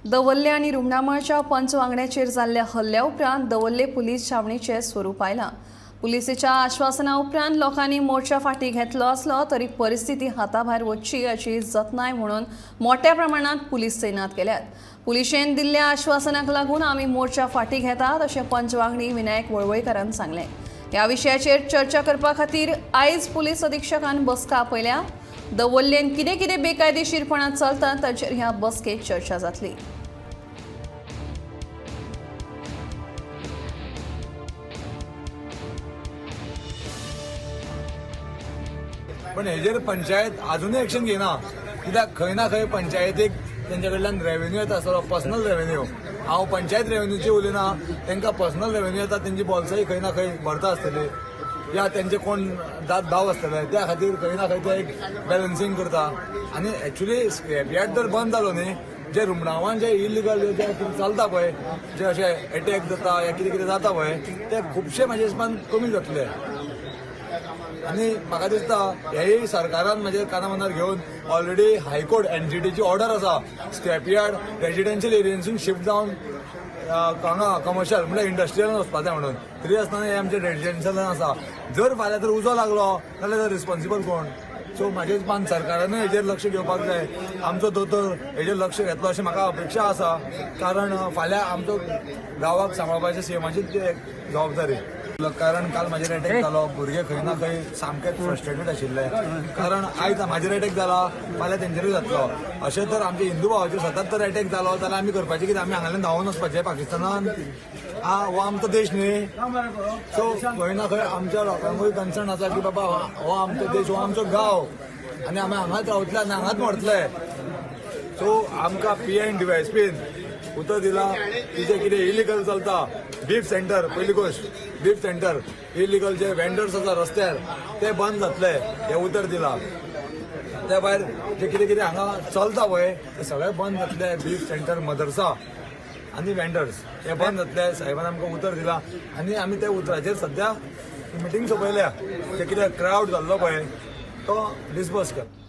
दवल्ले आनी रुमणामळच्या पंचवांगड्याचेर जाल्ल्या हल्ल्या उपरांत दवल्ले पुलीस छावणीचें स्वरूप आयलां। पुलिसेच्या आश्वासना उपरांत लोकांनी मोर्चा फाटीं घेतलो आसलो तरी परिस्थिती हाताभायर वचची हाची जतनाय म्हणून मोठ्या प्रमाणात पुलीस तैनात केल्यात। पुलिशेन दिल्ल्या आश्वासनाक लागून आमी मोर्चा फाटीं घेतात अशें पंचवांगडी विनायक वळवयकारान सांगलें। ह्या विशयाचेर चर्चा करपा खातीर आयज पुलीस अधीक्षकान बसका आपयल्या। दवल्लेन कितें बेकायदेशीरपणां चलतात ताचेर ह्या बसकेत चर्चा जातली। पण हेजेर पंचायत अजूनही एक्शन घेना, कित्याक खंय ना खंय पंचायतीक तेंचे कडल्यान रेव्हेन्यू येता आसतलो, पर्सनल रेव्हेन्यू। हांव पंचायत रेव्हेन्यूची उलयना, तांकां पर्सनल रेव्हेन्यू येता, तेंची बॉल्साय खंय ना खंय भरता आसतली, या तेंचे कोण दाद भाव आसतले, त्या खातीर खंय ना खंय ते एक बॅलन्सिंग करता। आनी एक्चुअली स्क्रॅप यार्ड जर बंद जालो न्ही, जे रुमणावान जे इलिगल जे कितें चलता पळय, जे अशें अटॅक जाता या कितें कितें जाता पळय, ते खुबशे म्हाजे हिसपान कमी जातले। आनी म्हाका दिसता हेय सरकारान म्हाजे कानामनार घेवन ऑलरेडी हायकोर्ट एनजीटीची ऑर्डर आसा, स्क्रॅप यार्ड रेजिडेन्शियल एरियांसून शिफ्ट जावन हांगा कमर्शियल म्हणजे इंडस्ट्रियलान वचपा जाय म्हणून। तरी आसतना हे आमचे रेजिडेन्शियलान आसा। जर फाल्यां तर उजो लागलो जाल्यार रिस्पॉन्सिबल कोण? सो म्हाजे हिसपान सरकारानूय हेजेर लक्ष घेवपाक जाय। आमचो दोतोर हेजेर लक्ष घेतलो अशी म्हाका अपेक्षा आसा, कारण फाल्यां आमचो गांवाक सांबाळपाची सीएमाचीच जबाबदारी। कारण काल म्हाजेर अटॅक जालो, भुरगे खंय ना खंय सामकेच फ्रस्ट्रेटेड आशिल्ले, कारण आयज म्हाजेर अटॅक जाला, फाल्यां तेंचेरूय जातलो। अशें तर आमचे हिंदू भावाचेर सतत तर अटॅक जालो जाल्यार आमी करपाचें कितें? आमी हांगाल्यान धांवून वचपाचें पाकिस्तानान? हो आमचो देश न्ही? सो खंय ना खंय आमच्या लोकांकूय कन्सर्न आसा की बाबा हो आमचो देश, हो आमचो गांव, आनी आमी हांगाच रावतले आनी हांगाच मरतले। सो आमकां PN DYSPन उतर दिला की जे कितें इलिगल चलता, बीफ सेंटर, पयली गोश्ट बीफ सेंटर, इलिगल जे वेंडर्स आसा रस्त्यार ते बंद जातले, हे उतर दिला। त्या भायर जे कितें कितें हांगा चलता पळय ते सगळें बंद जातले, बीफ सेंटर, मदरसा आनी वेंडर्स हे बंद जातले, साहेबान आमकां उतर दिला। आनी आमी त्या उतराचेर सद्या मिटींग सोंपयल्या, जे कितें क्रावड जाल्लो पळय तो डिस्पर्स कर।